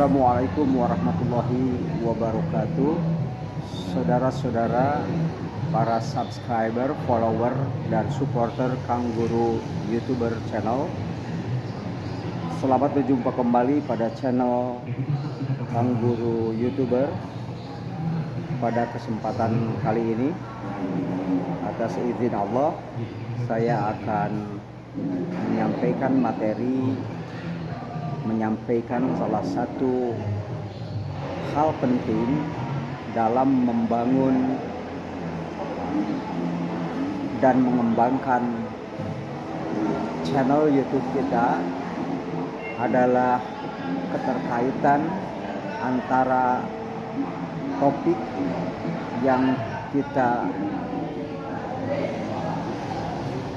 Assalamualaikum warahmatullahi wabarakatuh. Saudara-saudara, para subscriber, follower, dan supporter Kang Guru YouTuber channel, selamat berjumpa kembali pada channel Kang Guru YouTuber. Pada kesempatan kali ini, atas izin Allah, saya akan menyampaikan salah satu hal penting dalam membangun dan mengembangkan channel YouTube kita adalah keterkaitan antara topik yang kita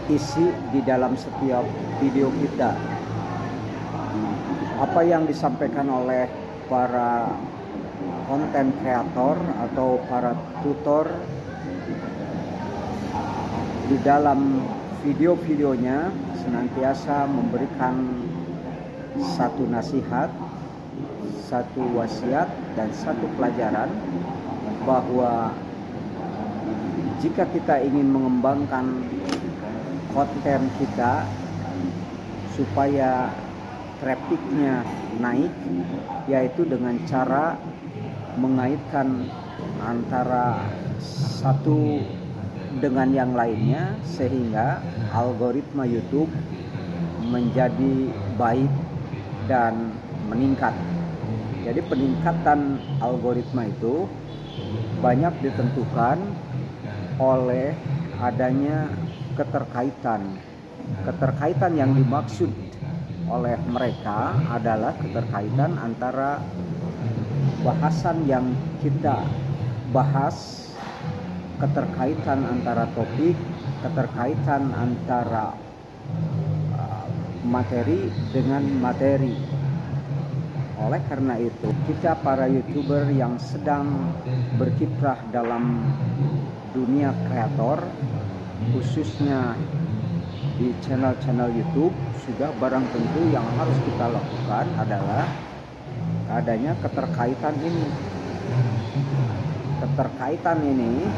isi di dalam setiap video kita. Apa yang disampaikan oleh para konten kreator atau para tutor di dalam video-videonya senantiasa memberikan satu nasihat, satu wasiat, dan satu pelajaran bahwa jika kita ingin mengembangkan konten kita supaya trafficnya naik, yaitu dengan cara mengaitkan antara satu dengan yang lainnya sehingga algoritma YouTube menjadi baik dan meningkat. Jadi peningkatan algoritma itu banyak ditentukan oleh adanya keterkaitan yang dimaksud oleh mereka adalah keterkaitan antara bahasan yang kita bahas, keterkaitan antara topik, keterkaitan antara materi dengan materi. Oleh karena itu, kita para YouTuber yang sedang berkiprah dalam dunia kreator, khususnya di channel-channel YouTube, sudah barang tentu yang harus kita lakukan adalah adanya keterkaitan ini. Keterkaitan ini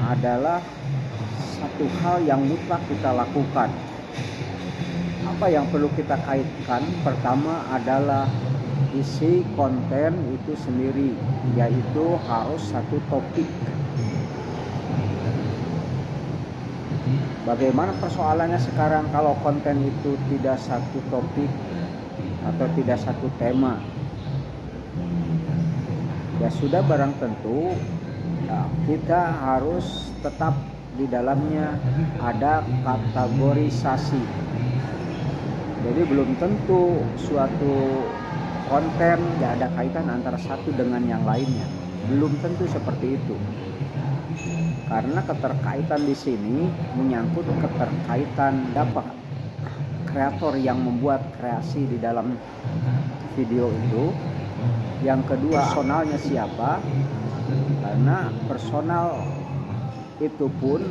adalah satu hal yang mutlak kita lakukan. Apa yang perlu kita kaitkan? Pertama adalah isi konten itu sendiri, yaitu harus satu topik. Bagaimana persoalannya sekarang kalau konten itu tidak satu topik atau tidak satu tema? Ya sudah barang tentu ya, kita harus tetap di dalamnya ada kategorisasi. Jadi belum tentu suatu konten ya ada kaitan antara satu dengan yang lainnya. Belum tentu seperti itu. Karena keterkaitan di sini menyangkut keterkaitan dapat kreator yang membuat kreasi di dalam video itu. Yang kedua, personalnya siapa? Karena personal itu pun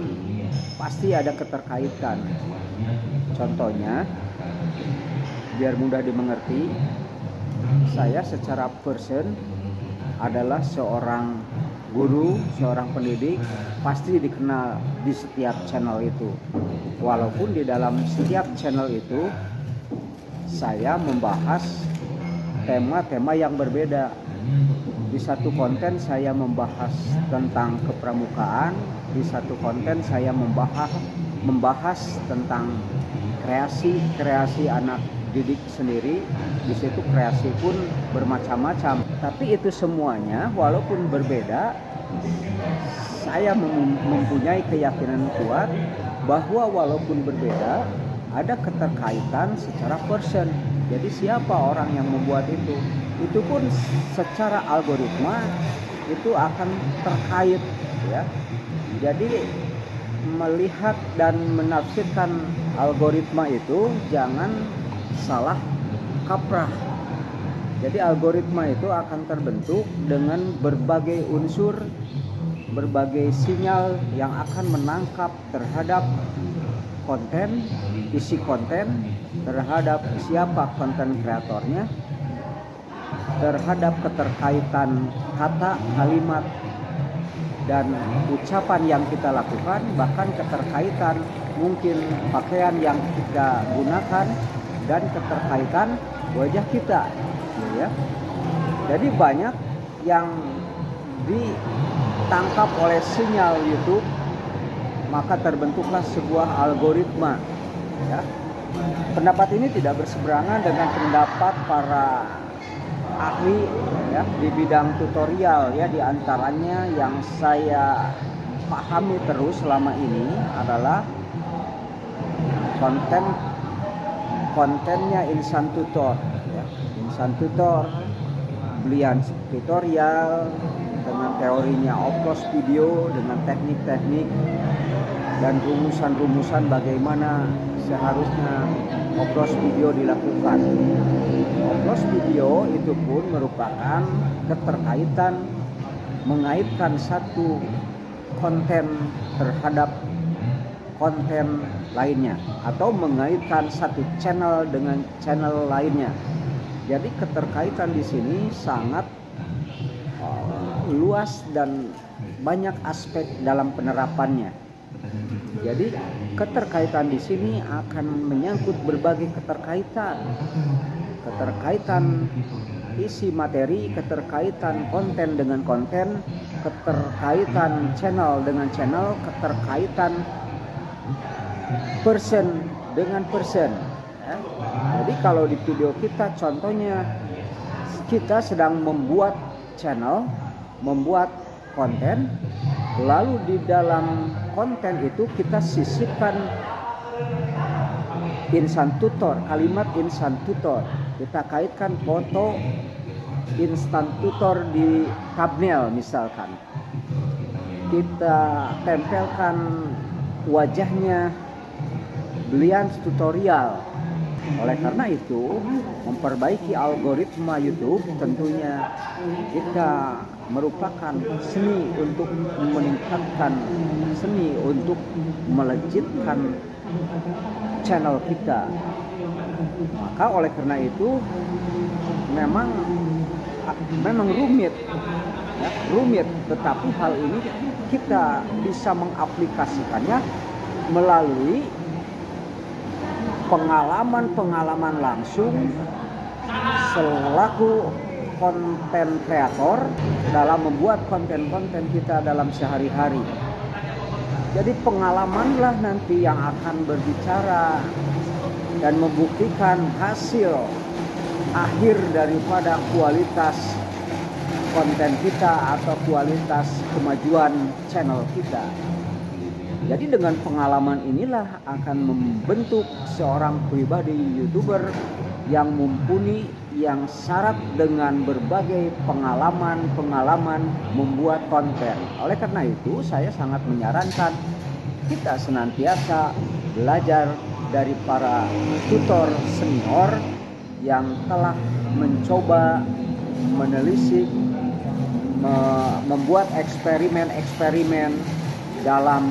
pasti ada keterkaitan. Contohnya, biar mudah dimengerti, saya secara person adalah seorang guru, seorang pendidik, pasti dikenal di setiap channel itu. Walaupun di dalam setiap channel itu saya membahas tema-tema yang berbeda. Di satu konten saya membahas tentang kepramukaan, di satu konten saya membahas tentang kreasi anak didik sendiri. Di situ kreasi pun bermacam-macam. Tapi itu semuanya walaupun berbeda, saya mempunyai keyakinan kuat bahwa walaupun berbeda ada keterkaitan secara person. Jadi siapa orang yang membuat itu? Itu pun secara algoritma itu akan terkait, ya. Jadi melihat dan menafsirkan algoritma itu jangan salah kaprah. Jadi algoritma itu akan terbentuk dengan berbagai unsur, berbagai sinyal yang akan menangkap terhadap konten, isi konten, terhadap siapa konten kreatornya, terhadap keterkaitan kata, kalimat, dan ucapan yang kita lakukan, bahkan keterkaitan mungkin pakaian yang kita gunakan dan keterkaitan wajah kita, ya. Jadi banyak yang ditangkap oleh sinyal YouTube, maka terbentuklah sebuah algoritma, ya. Pendapat ini tidak berseberangan dengan pendapat para ahli, ya, di bidang tutorial, ya. Di antaranya yang saya pahami terus selama ini adalah kontennya Insan Tutor, ya. Insan Tutor, beliau tutorial dengan teorinya oplos video, dengan teknik-teknik dan rumusan-rumusan bagaimana seharusnya oplos video dilakukan. Oplos video itu pun merupakan keterkaitan, mengaitkan satu konten terhadap konten lainnya, atau mengaitkan satu channel dengan channel lainnya. Jadi keterkaitan di sini sangat luas dan banyak aspek dalam penerapannya. Jadi keterkaitan di sini akan menyangkut berbagai keterkaitan isi materi, keterkaitan konten dengan konten, keterkaitan channel dengan channel, keterkaitan person dengan person, ya. Jadi kalau di video kita contohnya kita sedang membuat channel, membuat konten, lalu di dalam konten itu kita sisipkan Insan Tutor, kalimat Insan Tutor, kita kaitkan foto Insan Tutor di thumbnail misalkan, kita tempelkan wajahnya beliau tutorial. Oleh karena itu, memperbaiki algoritma YouTube tentunya kita merupakan seni untuk meningkatkan, seni untuk melejitkan channel kita. Maka oleh karena itu memang rumit, ya, rumit, tetapi hal ini kita bisa mengaplikasikannya melalui pengalaman langsung selaku konten kreator dalam membuat konten-konten kita dalam sehari-hari. Jadi pengalamanlah nanti yang akan berbicara dan membuktikan hasil akhir daripada kualitas konten kita atau kualitas kemajuan channel kita. Jadi dengan pengalaman inilah akan membentuk seorang pribadi YouTuber yang mumpuni, yang syarat dengan berbagai pengalaman membuat konten. Oleh karena itu saya sangat menyarankan kita senantiasa belajar dari para tutor senior yang telah mencoba menelisik, membuat eksperimen-eksperimen dalam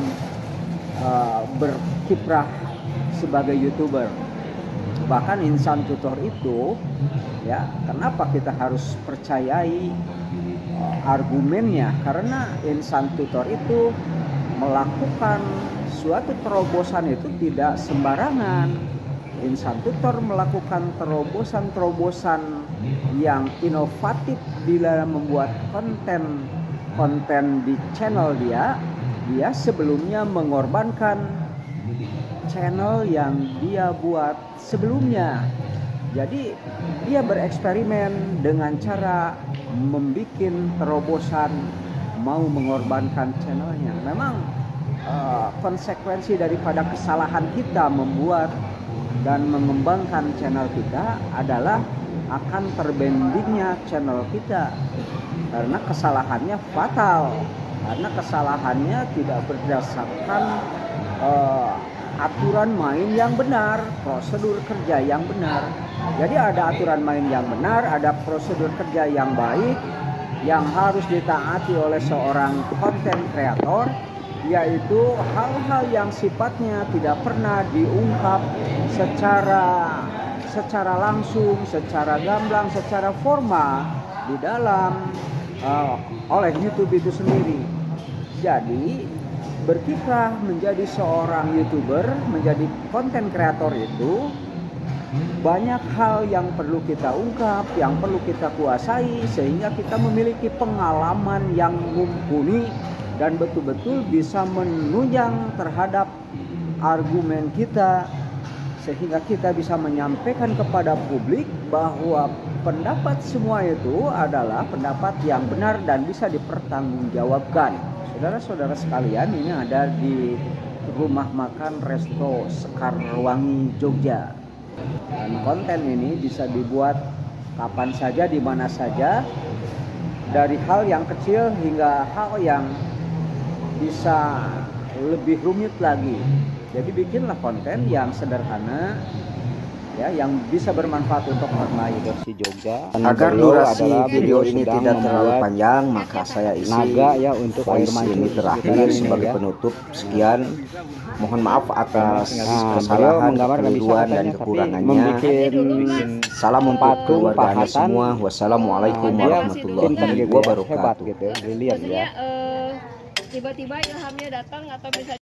berkiprah sebagai YouTuber. Bahkan Insan Tutor itu, ya, kenapa kita harus percayai argumennya? Karena Insan Tutor itu melakukan suatu terobosan itu tidak sembarangan. Insan Tutor melakukan terobosan-terobosan yang inovatif dalam membuat konten di channel dia. Dia sebelumnya mengorbankan channel yang dia buat sebelumnya. Jadi dia bereksperimen dengan cara membuat terobosan, mau mengorbankan channelnya. Memang konsekuensi daripada kesalahan kita membuat dan mengembangkan channel kita adalah akan terbendingnya channel kita, karena kesalahannya fatal, karena kesalahannya tidak berdasarkan aturan main yang benar, prosedur kerja yang benar. Jadi ada aturan main yang benar, ada prosedur kerja yang baik yang harus ditaati oleh seorang konten kreator, yaitu hal-hal yang sifatnya tidak pernah diungkap secara langsung, secara gamblang, secara formal, di dalam oleh YouTube itu sendiri. Jadi berkiprah menjadi seorang YouTuber, menjadi konten kreator itu banyak hal yang perlu kita ungkap, yang perlu kita kuasai, sehingga kita memiliki pengalaman yang mumpuni dan betul-betul bisa menunjang terhadap argumen kita, sehingga kita bisa menyampaikan kepada publik bahwa pendapat semua itu adalah pendapat yang benar dan bisa dipertanggungjawabkan. Saudara-saudara sekalian, ini ada di rumah makan Resto Sekarwangi, Jogja. Dan konten ini bisa dibuat kapan saja, di mana saja, dari hal yang kecil hingga hal yang bisa lebih rumit lagi. Jadi bikinlah konten yang sederhana, ya, yang bisa bermanfaat untuk orang versi Jogja. Agar durasi video ini tidak terlalu panjang, maka saya isi naga ya untuk air voice mancur ini terakhir sebagai ya. penutup. Sekian, mohon maaf atas kesalahan, kekeliruan dan kekurangannya. Salam untuk keluarga Anda semua. Wassalamualaikum warahmatullahi wabarakatuh. Hebat gitu, brilian ya. Tiba-tiba ilhamnya datang atau misalnya